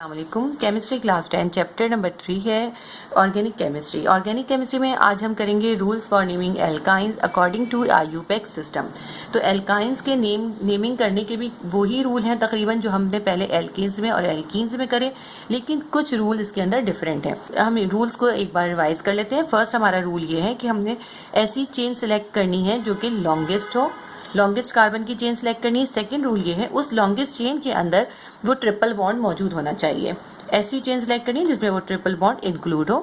अस्सलामुअलैकुम। Chemistry class 10 chapter number 3 है organic chemistry. Organic chemistry में आज हम करेंगे rules for naming alkynes according to IUPAC system. तो एल्काइंस के नेमिंग करने के भी वही रूल हैं तकरीबन जो हमने पहले एल्कीन्स में और एल्कीन्स में करे, लेकिन कुछ रूल इसके अंदर डिफरेंट हैं। हम रूल्स को एक बार रिवाइज कर लेते हैं। फर्स्ट हमारा रूल ये है कि हमने ऐसी चेन सिलेक्ट करनी है जो कि लॉन्गेस्ट हो, लॉन्गेस्ट कार्बन की चेन सेलेक्ट करनी है। सेकंड रूल ये है उस लॉन्गेस्ट चेन के अंदर वो ट्रिपल बॉन्ड मौजूद होना चाहिए। ऐसी चेन सेलेक्ट करनी है जिसमें वो ट्रिपल बॉन्ड इंक्लूड हो।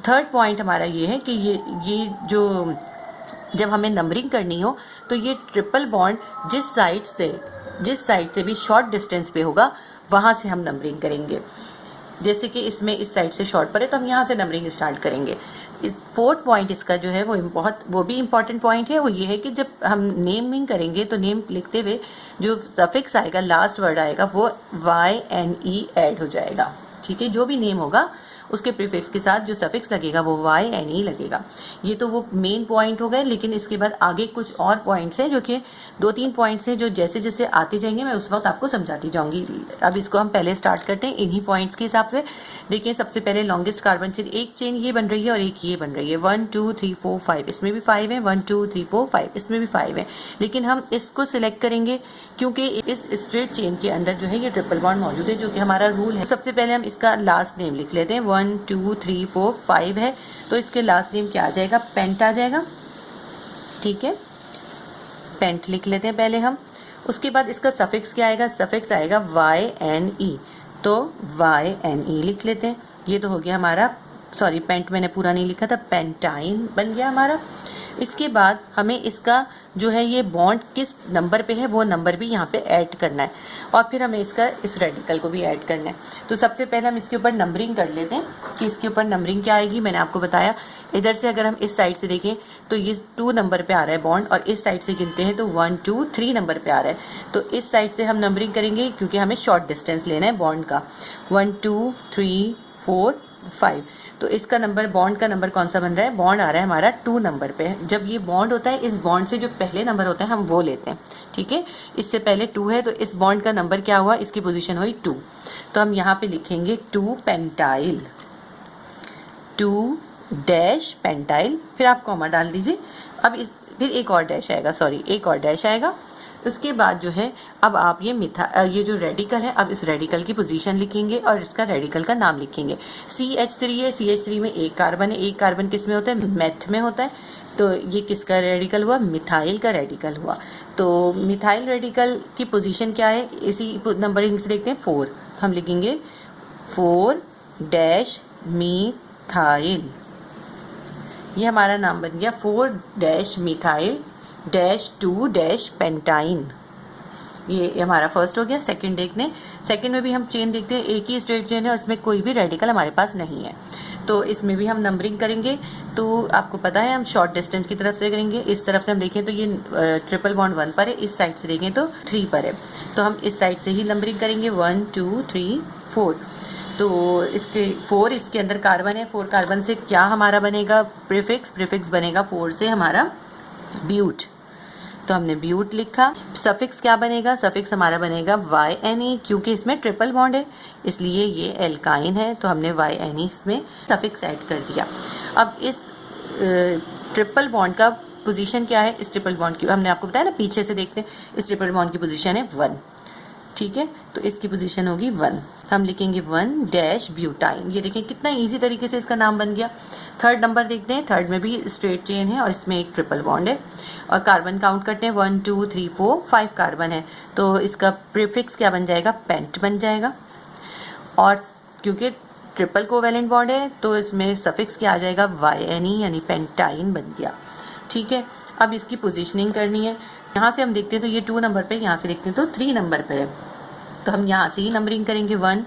थर्ड पॉइंट हमारा ये है कि ये जो जब हमें नंबरिंग करनी हो तो ये ट्रिपल बॉन्ड जिस साइड से भी शॉर्ट डिस्टेंस पे होगा वहां से हम नंबरिंग करेंगे। जैसे कि इसमें इस साइड से शॉर्ट पर है तो हम यहाँ से नंबरिंग स्टार्ट करेंगे। फोर्थ पॉइंट इसका जो है वो भी इम्पोर्टेंट पॉइंट है। वो ये है कि जब हम नेमिंग करेंगे तो नेम लिखते हुए जो सफिक्स आएगा, लास्ट वर्ड आएगा, वो YNE ऐड हो जाएगा। ठीक है, जो भी नेम होगा उसके प्रीफिक्स के साथ जो सफिक्स लगेगा वो YNE लगेगा। ये तो वो मेन पॉइंट हो गए, लेकिन इसके बाद आगे कुछ और पॉइंट्स हैं जो कि 2-3 पॉइंट्स हैं जो जैसे जैसे आते जाएंगे मैं उस वक्त आपको समझाती जाऊंगी। अब इसको हम पहले स्टार्ट करते हैं इन्हीं पॉइंट्स के हिसाब से। देखिए, सबसे पहले लॉन्गेस्ट कार्बन चेन, एक चेन ये बन रही है और एक ये बन रही है। 1 2 3 4 5, इसमें भी 5 है। 1 2 3 4 5, इसमें भी 5 है। लेकिन हम इसको सिलेक्ट करेंगे क्योंकि इस स्ट्रेट चेन के अंदर जो है ये ट्रिपल बॉन्ड मौजूद है, जो कि हमारा रूल है। सबसे पहले हम इसका लास्ट नेम लिख लेते हैं। 1 2 3 4 5 है तो इसके लास्ट नेम क्या आ जाएगा? पेंट आ जाएगा। ठीक है, पेंट लिख लेते हैं पहले हम। उसके बाद इसका सफिक्स क्या आएगा? सफिक्स आएगा YNE, तो YNE लिख लेते हैं। ये तो हो गया हमारा, सॉरी पेंट मैंने पूरा नहीं लिखा था, पेंटाइन बन गया हमारा। इसके बाद हमें इसका जो है ये बॉन्ड किस नंबर पे है वो नंबर भी यहाँ पे ऐड करना है, और फिर हमें इसका इस रेडिकल को भी ऐड करना है। तो सबसे पहले हम इसके ऊपर नंबरिंग कर लेते हैं कि इसके ऊपर नंबरिंग क्या आएगी। मैंने आपको बताया, इधर से अगर हम इस साइड से देखें तो ये 2 नंबर पे आ रहा है बॉन्ड, और इस साइड से गिनते हैं तो 1 2 3 नंबर पे आ रहा है। तो इस साइड से हम नंबरिंग करेंगे क्योंकि हमें शॉर्ट डिस्टेंस लेना है बॉन्ड का। 1 2 3 4 5, तो इसका नंबर, बॉन्ड का नंबर कौन सा बन रहा है? बॉन्ड आ रहा है हमारा 2 नंबर पे। जब ये बॉन्ड होता है, इस बॉन्ड से जो पहले नंबर होते हैं हम वो लेते हैं। ठीक है, इससे पहले 2 है तो इस बॉन्ड का नंबर क्या हुआ? इसकी पोजीशन हुई 2। तो हम यहाँ पे लिखेंगे 2 पेंटाइल, 2 डैश पेंटाइल, फिर आप कॉमा डाल दीजिए। अब फिर एक और डैश आएगा, सॉरी एक और डैश आएगा। उसके बाद जो है अब आप ये जो रेडिकल है, अब इस रेडिकल की पोजीशन लिखेंगे और इसका रेडिकल का नाम लिखेंगे। CH3 है, CH3 में एक कार्बन है। एक कार्बन किस में होता है? मेथ में होता है। तो ये किसका रेडिकल हुआ? मिथाइल का रेडिकल हुआ। तो मिथाइल रेडिकल की पोजीशन क्या है? इसी नंबरिंग से देखते हैं। 4 हम लिखेंगे 4 डैश मिथाइल, ये हमारा नाम बन गया 4 dash methyl dash 2 dash pentyne. ये हमारा फर्स्ट हो गया। सेकंड देखते हैं, सेकंड में भी हम चेन देखते हैं, एक ही स्ट्रेट चेन है और इसमें कोई भी रेडिकल हमारे पास नहीं है। तो इसमें भी हम नंबरिंग करेंगे। तो आपको पता है हम शॉर्ट डिस्टेंस की तरफ से करेंगे। इस तरफ से हम देखें तो ये ट्रिपल बॉन्ड 1 पर है, इस साइड से देखें तो 3 पर है। तो हम इस साइड से ही नंबरिंग करेंगे 1 2 3 4। तो इसके 4 इसके अंदर कार्बन है। 4 कार्बन से क्या हमारा बनेगा? प्रीफिक्स बनेगा 4 से हमारा ब्यूट, तो हमने ब्यूट लिखा। सफिक्स क्या बनेगा? सफिक्स हमारा बनेगा YNE, क्योंकि इसमें ट्रिपल बॉन्ड है इसलिए ये एल्काइन है, तो हमने YNE इसमें सफिक्स ऐड कर दिया। अब इस ट्रिपल बॉन्ड का पोजीशन क्या है? इस ट्रिपल बॉन्ड की हमने आपको बताया ना, पीछे से देखते हैं, इस ट्रिपल बॉन्ड की पोजीशन है 1। ठीक है, तो इसकी पोजीशन होगी 1। हम लिखेंगे 1 डैश ब्यूटाइन। ये देखें कितना इजी तरीके से इसका नाम बन गया। थर्ड नंबर देखते हैं। थर्ड में भी स्ट्रेट चेन है और इसमें एक ट्रिपल बॉन्ड है, और कार्बन काउंट करते हैं 1 2 3 4 5 कार्बन है। तो इसका प्रीफिक्स क्या बन जाएगा? पेंट बन जाएगा। और क्योंकि ट्रिपल कोवेलेंट बॉन्ड है तो इसमें सफिक्स क्या आ जाएगा? YNE, यानी पेंटाइन बन गया। ठीक है, अब इसकी पोजीशनिंग करनी है। यहाँ से हम देखते हैं तो ये 2 नंबर पे, यहाँ से देखते हैं तो 3 नंबर पे है। तो हम यहाँ से ही नंबरिंग करेंगे 1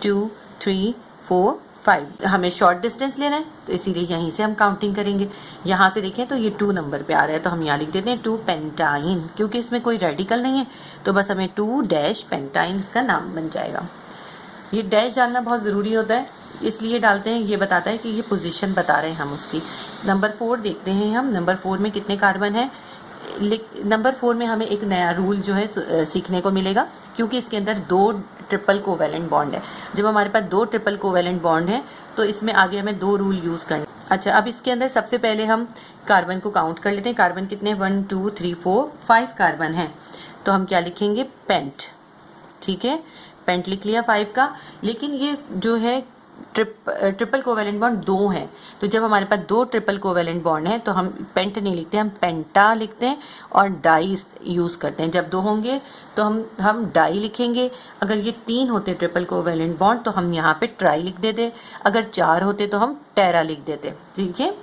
2 3 4 5। हमें शॉर्ट डिस्टेंस लेना है तो इसीलिए यहीं से हम काउंटिंग करेंगे। यहाँ से देखें तो ये 2 नंबर पे आ रहा है, तो हम यहाँ लिख देते हैं 2 पेंटाइन, क्योंकि इसमें कोई रेडिकल नहीं है तो बस हमें 2 डैश पेंटाइन इसका नाम बन जाएगा। ये डैश डालना बहुत ज़रूरी होता है, इसलिए डालते हैं, ये बताता है कि ये पोजीशन बता रहे हैं हम उसकी। नंबर 4 देखते हैं हम। नंबर 4 में कितने कार्बन है? नंबर 4 में हमें एक नया रूल जो है सीखने को मिलेगा, क्योंकि इसके अंदर 2 ट्रिपल कोवेलेंट बॉन्ड है। जब हमारे पास 2 ट्रिपल कोवेलेंट बॉन्ड है तो इसमें आगे हमें 2 रूल यूज करने। अच्छा, अब इसके अंदर सबसे पहले हम कार्बन को काउंट कर लेते हैं। कार्बन कितने 1 2 3 4 5 कार्बन है, तो हम क्या लिखेंगे पेंट। ठीक है, पेंट लिख लिया 5 का। लेकिन ये जो है ट्रिपल कोवेलेंट बॉन्ड 2 है, तो जब हमारे पास 2 ट्रिपल कोवेलेंट बॉन्ड है तो हम पेंट नहीं लिखते, हम पेंटा लिखते हैं और डाई यूज करते हैं। जब 2 होंगे तो हम डाई लिखेंगे। अगर ये 3 होते ट्रिपल कोवेलेंट बॉन्ड तो हम यहाँ पे ट्राई लिख देते। अगर 4 होते तो हम टेरा लिख देते। ठीक है,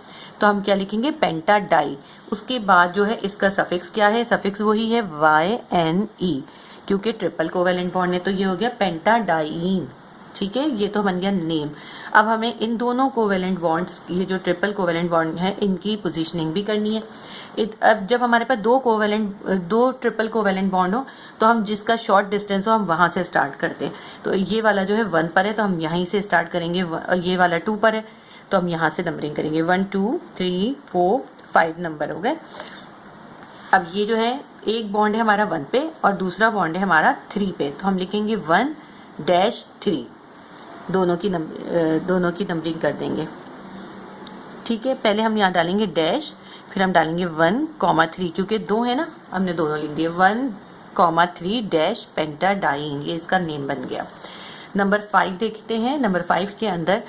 तो हम क्या लिखेंगे पेंटा डाई। उसके बाद जो है इसका सफिक्स क्या है, सफिक्स वही है YNE, क्योंकि ट्रिपल कोवेलेंट बॉन्ड है तो ये हो गया पेंटाडाइन। ठीक है, ये तो बन गया नेम। अब हमें इन दोनों कोवेलेंट बॉन्ड्स, ये जो ट्रिपल कोवेलेंट बॉन्ड है, इनकी पोजीशनिंग भी करनी है। अब जब हमारे पास 2 ट्रिपल कोवेलेंट बॉन्ड हो तो हम जिसका शॉर्ट डिस्टेंस हो हम वहां से स्टार्ट करते हैं। तो ये वाला जो है 1 पर है तो हम यहीं से स्टार्ट करेंगे, और ये वाला 2 पर है तो हम यहाँ से नंबरिंग करेंगे। 1 2 3 4 5 नंबर हो गए। अब ये जो है एक बॉन्ड है हमारा 1 पे और दूसरा बॉन्ड है हमारा 3 पे, तो हम लिखेंगे 1-3, दोनों की नंबरिंग कर देंगे। ठीक है, पहले हम यहाँ डालेंगे डैश, फिर हम डालेंगे 1,3, क्योंकि 2 है ना, हमने दोनों लिख दिए। 1,3 डैश पेंटाडाइन, ये इसका नेम बन गया। नंबर 5 देखते हैं। नंबर 5 के अंदर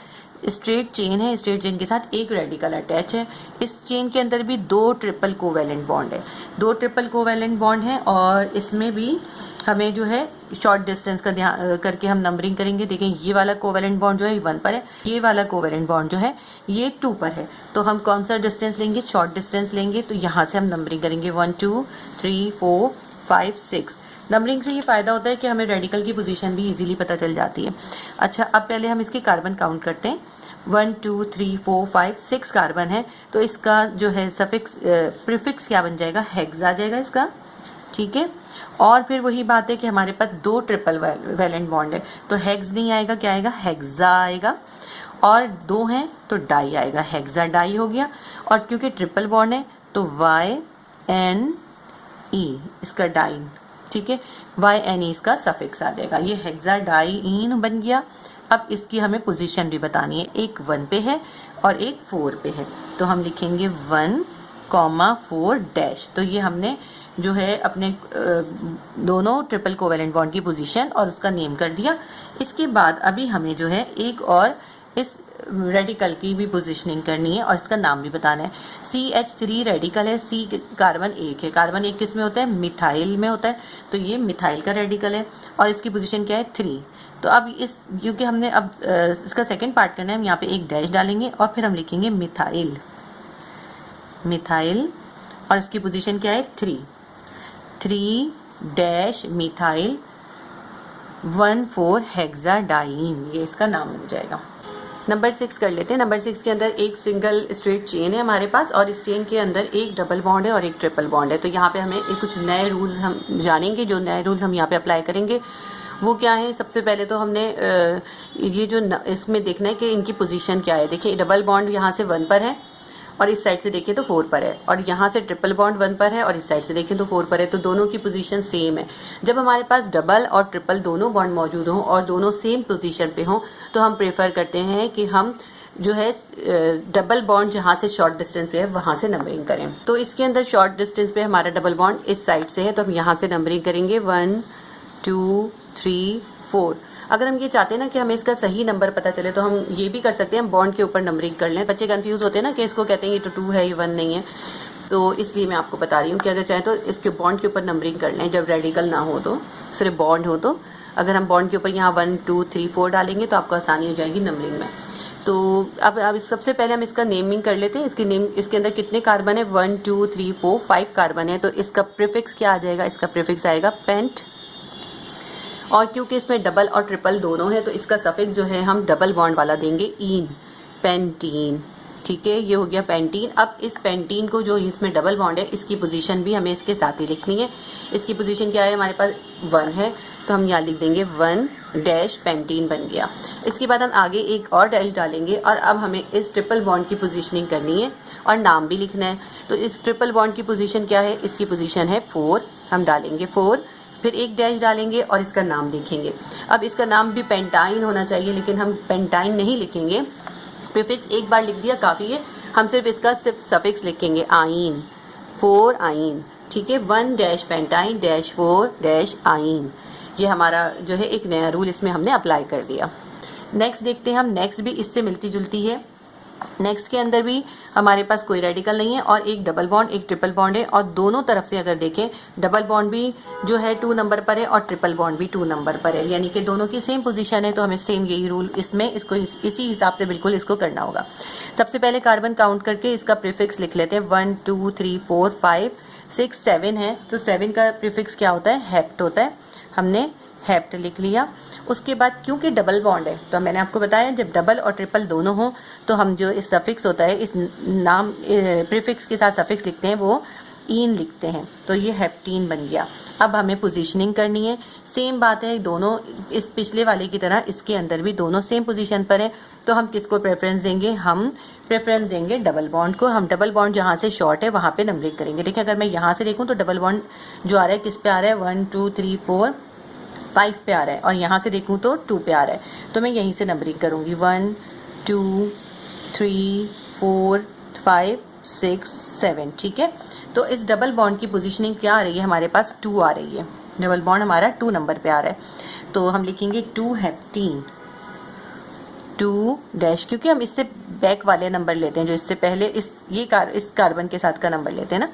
स्ट्रेट चेन है, स्ट्रेट चेन के साथ एक रेडिकल अटैच है। इस चेन के अंदर भी 2 ट्रिपल कोवेलेंट बॉन्ड है, 2 ट्रिपल कोवेलेंट बॉन्ड है, और इसमें भी हमें जो है शॉर्ट डिस्टेंस का ध्यान करके हम नंबरिंग करेंगे। देखें, ये वाला कोवेलेंट बॉन्ड जो है 1 पर है, ये वाला कोवेलेंट बॉन्ड जो है ये 2 पर है, तो हम कौन सा डिस्टेंस लेंगे, शॉर्ट डिस्टेंस लेंगे। तो यहाँ से हम नंबरिंग करेंगे 1 2 3 4 5 6। नंबरिंग से ये फायदा होता है कि हमें रेडिकल की पोजीशन भी इजीली पता चल जाती है। अच्छा, अब पहले हम इसके कार्बन काउंट करते हैं। 1 2 3 4 5 6 कार्बन है, तो इसका जो है सफिक्स प्रीफिक्स क्या बन जाएगा, हेक्स आ जाएगा इसका। ठीक है, और फिर वही बात है कि हमारे पास 2 ट्रिपल वैलेंट बॉन्ड है, तो हेक्स नहीं आएगा, क्या आएगा, हेक्सा आएगा। और 2 हैं तो डाई आएगा, हेक्सा डाई हो गया। और क्योंकि ट्रिपल बॉन्ड है तो YNE इसका डाइन। ठीक है, YNE इसका सफिक्स आ जाएगा, ये हेक्सा डाईन बन गया। अब इसकी हमें पोजीशन भी बतानी है, एक 1 पे है और एक 4 पे है, तो हम लिखेंगे 1,4 डैश। तो ये हमने जो है अपने दोनों ट्रिपल कोवेलेंट बॉन्ड की पोजीशन और उसका नेम कर दिया। इसके बाद अभी हमें जो है एक और इस रेडिकल की भी पोजीशनिंग करनी है और इसका नाम भी बताना है। CH3 रेडिकल है, C कार्बन 1 है। कार्बन 1 किस में होता है, मिथाइल में होता है, तो ये मिथाइल का रेडिकल है और इसकी पोजीशन क्या है 3। तो अब इस, क्योंकि हमने अब इसका सेकेंड पार्ट करना है, हम यहाँ पे एक डैश डालेंगे और फिर हम लिखेंगे मिथाइल, और इसकी पोजीशन क्या है 3 डैश मिथाइल 1,4 हेक्साडाइन, ये इसका नाम हो जाएगा। नंबर 6 कर लेते हैं। नंबर 6 के अंदर एक सिंगल स्ट्रेट चेन है हमारे पास और इस चेन के अंदर एक डबल बॉन्ड है और एक ट्रिपल बॉन्ड है। तो यहाँ पे हमें कुछ नए रूल्स हम जानेंगे, जो नए रूल्स हम यहाँ पे अप्लाई करेंगे वो क्या है। सबसे पहले तो हमने ये जो इसमें देखना है कि इनकी पोजीशन क्या है। देखिए, डबल बॉन्ड यहाँ से 1 पर है और इस साइड से देखिए तो 4 पर है, और यहाँ से ट्रिपल बॉन्ड 1 पर है और इस साइड से देखें तो 4 पर है, तो दोनों की पोजीशन सेम है। जब हमारे पास डबल और ट्रिपल दोनों बॉन्ड मौजूद हों और दोनों सेम पोजीशन पे हों तो हम प्रेफर करते हैं कि हम जो है डबल बॉन्ड जहाँ से शॉर्ट डिस्टेंस पे है वहाँ से नंबरिंग करें। तो इसके अंदर शॉर्ट डिस्टेंस पे हमारा डबल बॉन्ड इस साइड से है, तो हम यहाँ से नंबरिंग करेंगे 1 2 3 4। अगर हम ये चाहते हैं ना कि हमें इसका सही नंबर पता चले तो हम ये भी कर सकते हैं, हम बॉन्ड के ऊपर नंबरिंग कर लें। बच्चे कंफ्यूज होते हैं ना कि इसको कहते हैं ये तो 2 है, ये 1 नहीं है, तो इसलिए मैं आपको बता रही हूँ कि अगर चाहें तो इसके बॉन्ड के ऊपर नंबरिंग कर लें जब रेडिकल ना हो, तो सिर्फ बॉन्ड हो। तो अगर हम बॉन्ड के ऊपर यहाँ 1 2 3 4 डालेंगे तो आपको आसानी हो जाएगी नंबरिंग में। तो अब सबसे पहले हम इसका नेमिंग कर लेते हैं। इसके अंदर कितने कार्बन है, 1 2 3 4 5 कार्बन है, तो इसका प्रीफिक्स क्या आ जाएगा, इसका प्रीफिक्स आएगा पेंट। और क्योंकि इसमें डबल और ट्रिपल दोनों है तो इसका सफिक्स जो है हम डबल बॉन्ड वाला देंगे, ईन, पेंटीन। ठीक है, ये हो गया पेंटीन। अब इस पेंटीन को जो इसमें डबल बॉन्ड है इसकी पोजीशन भी हमें इसके साथ ही लिखनी है। इसकी पोजीशन क्या है, हमारे पास 1 है, तो हम यहाँ लिख देंगे 1 डैश पेंटीन बन गया। इसके बाद हम आगे एक और डैश डालेंगे और अब हमें इस ट्रिपल बॉन्ड की पोजीशनिंग करनी है और नाम भी लिखना है। तो इस ट्रिपल बॉन्ड की पोजीशन क्या है, इसकी पोजीशन है 4, हम डालेंगे 4 फिर एक डैश डालेंगे और इसका नाम लिखेंगे। अब इसका नाम भी पेंटाइन होना चाहिए, लेकिन हम पेंटाइन नहीं लिखेंगे, प्रीफिक्स एक बार लिख दिया काफ़ी है, हम सिर्फ सफिक्स लिखेंगे आइन, 4 आइन, ठीक है। 1 डैश पेंटाइन डैश 4 डैश आइन, ये हमारा जो है एक नया रूल इसमें हमने अप्लाई कर दिया। नेक्स्ट देखते हैं हम, नेक्स्ट भी इससे मिलती जुलती है। नेक्स्ट के अंदर भी हमारे पास कोई रेडिकल नहीं है और एक डबल बॉन्ड एक ट्रिपल बॉन्ड है, और दोनों तरफ से अगर देखें डबल बॉन्ड भी जो है 2 नंबर पर है और ट्रिपल बॉन्ड भी 2 नंबर पर है, यानी कि दोनों की सेम पोजीशन है। तो हमें सेम यही रूल इसमें इसको इसी हिसाब से बिल्कुल इसको करना होगा। सबसे पहले कार्बन काउंट करके इसका प्रीफिक्स लिख लेते हैं। 1 2 3 4 5 6 7 है, तो 7 का प्रीफिक्स क्या होता है, हेप्ट होता है। हमने हेप्ट लिख लिया। उसके बाद क्योंकि डबल बॉन्ड है, तो मैंने आपको बताया जब डबल और ट्रिपल दोनों हो तो हम जो इस सफिक्स होता है इस नाम प्रीफिक्स के साथ सफिक्स लिखते हैं वो ईन लिखते हैं, तो ये हेप्टीन बन गया। अब हमें पोजीशनिंग करनी है, सेम बात है, दोनों इस पिछले वाले की तरह इसके अंदर भी दोनों सेम पोजीशन पर है। तो हम किसको प्रेफरेंस देंगे, हम प्रेफरेंस देंगे डबल बॉन्ड को। हम डबल बॉन्ड जहाँ से शॉर्ट है वहाँ पे नंबरिंग करेंगे। देखिए अगर मैं यहाँ से देखूँ तो डबल बॉन्ड जो आ रहा है किस पे आ रहा है, 1 2 3 4 5 पे आ रहा है, और यहाँ से देखूँ तो 2 पे आ रहा है, तो मैं यहीं से नंबरिंग करूँगी 1 2 3 4 5 6 7, ठीक है। तो इस डबल बॉन्ड की पोजीशनिंग क्या आ रही है, हमारे पास 2 आ रही है, डबल बॉन्ड हमारा 2 नंबर पे आ रहा है, तो हम लिखेंगे 2 हेप्टीन 2 डैश, क्योंकि हम इससे बैक वाले नंबर लेते हैं जो इससे पहले इस कार्बन के साथ का नंबर लेते हैं ना।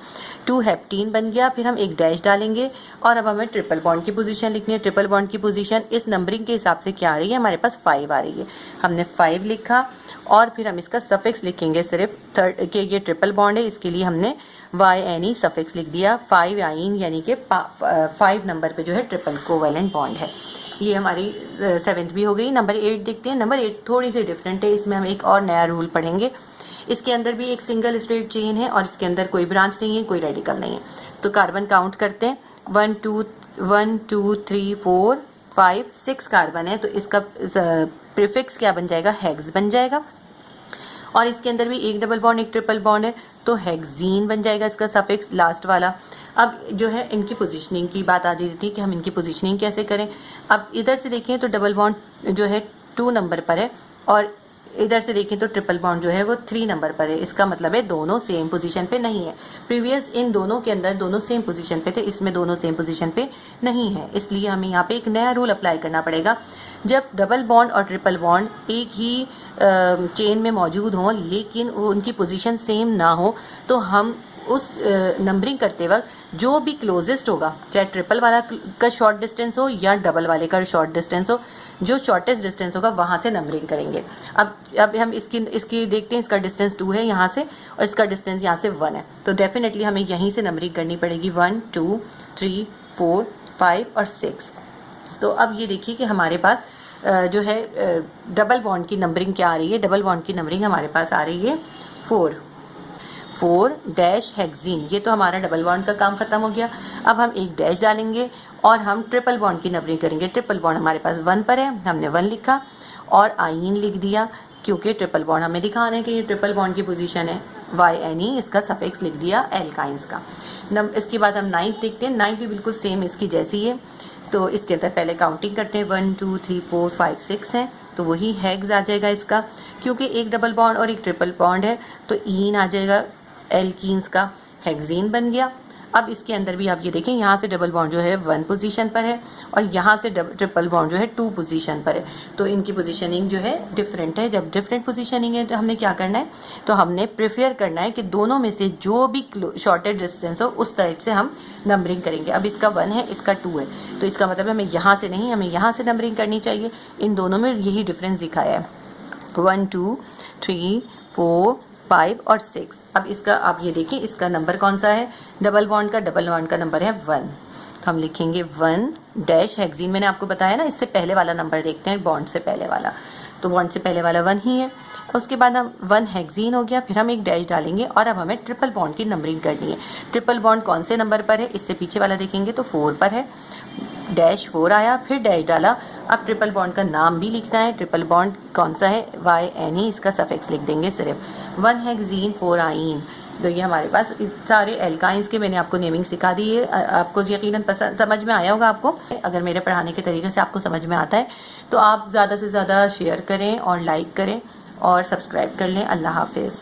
2 हेप्टीन बन गया, फिर हम एक डैश डालेंगे और अब हमें ट्रिपल बॉन्ड की पोजीशन लिखनी है। ट्रिपल बॉन्ड की पोजीशन इस नंबरिंग के हिसाब से क्या आ रही है, हमारे पास 5 आ रही है, हमने 5 लिखा और फिर हम इसका सफिक्स लिखेंगे सिर्फ थर्ड के, ये ट्रिपल बॉन्ड है इसके लिए हमने YNE सफिक्स लिख दिया। 5 आइन यानी कि 5 नंबर पे जो है ट्रिपल कोवैलेंट बॉन्ड है। ये हमारी 7th भी हो गई। नंबर 8 देखते हैं। नंबर 8 थोड़ी सी डिफरेंट है, इसमें हम एक और नया रूल पढ़ेंगे। इसके अंदर भी एक सिंगल स्ट्रेट चेन है और इसके अंदर कोई ब्रांच नहीं है, कोई रेडिकल नहीं है। तो कार्बन काउंट करते हैं, 1 2 3 4 5 6 कार्बन है, तो इसका प्रीफिक्स क्या बन जाएगा, हेक्स बन जाएगा। और इसके अंदर भी एक डबल बॉन्ड एक ट्रिपल बॉन्ड है, तो हेक्सीन बन जाएगा इसका सफिक्स लास्ट वाला। अब जो है इनकी पोजीशनिंग की बात आ रही थी कि हम इनकी पोजीशनिंग कैसे करें। अब इधर से देखें तो डबल बॉन्ड जो है 2 नंबर पर है और इधर से देखें तो ट्रिपल बॉन्ड जो है वो 3 नंबर पर है। इसका मतलब है दोनों सेम पोजीशन पे नहीं है। प्रीवियस इन दोनों के अंदर दोनों सेम पोजीशन पे थे, इसमें दोनों सेम पोजीशन पे नहीं है, इसलिए हमें यहाँ पे एक नया रूल अप्लाई करना पड़ेगा। जब डबल बॉन्ड और ट्रिपल बॉन्ड एक ही चेन में मौजूद हों लेकिन उनकी पोजीशन सेम ना हो, तो हम उस नंबरिंग करते वक्त जो भी क्लोजेस्ट होगा, चाहे ट्रिपल वाला का शॉर्ट डिस्टेंस हो या डबल वाले का शॉर्ट डिस्टेंस हो, जो शॉर्टेस्ट डिस्टेंस होगा वहां से नंबरिंग करेंगे। अब हम इसकी देखते हैं, इसका डिस्टेंस 2 है यहाँ से और इसका डिस्टेंस यहाँ से 1 है, तो डेफिनेटली हमें यहीं से नंबरिंग करनी पड़ेगी 1 2 3 4 5 और 6। तो अब ये देखिए कि हमारे पास जो है डबल बॉन्ड की नंबरिंग क्या आ रही है, डबल बॉन्ड की नंबरिंग हमारे पास आ रही है 4 डैश हेक्सीन। ये तो हमारा डबल बॉन्ड का काम खत्म हो गया। अब हम एक डैश डालेंगे और हम ट्रिपल बॉन्ड की नंबरिंग करेंगे। ट्रिपल बॉन्ड हमारे पास 1 पर है, हमने 1 लिखा और आइन लिख दिया, क्योंकि ट्रिपल बॉन्ड हमें दिखाना है कि ये ट्रिपल बॉन्ड की पोजीशन है। YNE इसका सफिक्स लिख दिया एल्काइंस का। इसके बाद हम 9th देखते हैं। 9th भी बिल्कुल सेम इसकी जैसी है, तो इसके अंदर पहले काउंटिंग करते हैं 1 2 3 4 5 6 है, तो वही हेक्स आ जाएगा इसका। क्योंकि एक डबल बॉन्ड और एक ट्रिपल बॉन्ड है तो ईन आ जाएगा एल्कीन्स का, हेक्सीन बन गया। अब इसके अंदर भी आप ये देखें, यहाँ से डबल बॉन्ड जो है 1 पोजीशन पर है और यहाँ से ट्रिपल बॉन्ड जो है 2 पोजीशन पर है, तो इनकी पोजीशनिंग जो है डिफरेंट है। जब डिफरेंट पोजीशनिंग है तो हमने क्या करना है, तो हमने प्रेफर करना है कि दोनों में से जो भी शॉर्टेस्ट डिस्टेंस हो उस तरह से हम नंबरिंग करेंगे। अब इसका 1 है, इसका 2 है, तो इसका मतलब है हमें यहाँ से नहीं, हमें यहाँ से नंबरिंग करनी चाहिए। इन दोनों में यही डिफरेंस दिखाया है, 1 2 3 4 5 और 6। अब इसका आप ये देखिए, इसका नंबर कौन सा है, डबल बॉन्ड का नंबर है 1, तो हम लिखेंगे 1 डैश हेक्सीन। मैंने आपको बताया ना, इससे पहले वाला नंबर देखते हैं, बॉन्ड से पहले वाला, तो बॉन्ड से पहले वाला 1 ही है। उसके बाद हम 1 हेक्सीन हो गया, फिर हम एक डैश डालेंगे और अब हमें ट्रिपल बॉन्ड की नंबरिंग करनी है। ट्रिपल बॉन्ड कौन से नंबर पर है, इससे पीछे वाला देखेंगे तो 4 पर है, डैश 4 आया, फिर डैश डाला। अब ट्रिपल बॉन्ड का नाम भी लिखना है, ट्रिपल बॉन्ड कौन सा है, YNE इसका सफिक्स लिख देंगे सिर्फ। 1 हेक्सीन 4 आइन, तो ये हमारे पास सारे एल्काइंस के मैंने आपको नेमिंग सिखा दी है। आपको यकीनन पसंद समझ में आया होगा आपको। अगर मेरे पढ़ाने के तरीके से आपको समझ में आता है तो आप ज़्यादा से ज़्यादा शेयर करें और लाइक करें और सब्सक्राइब कर लें। अल्लाह हाफिज़।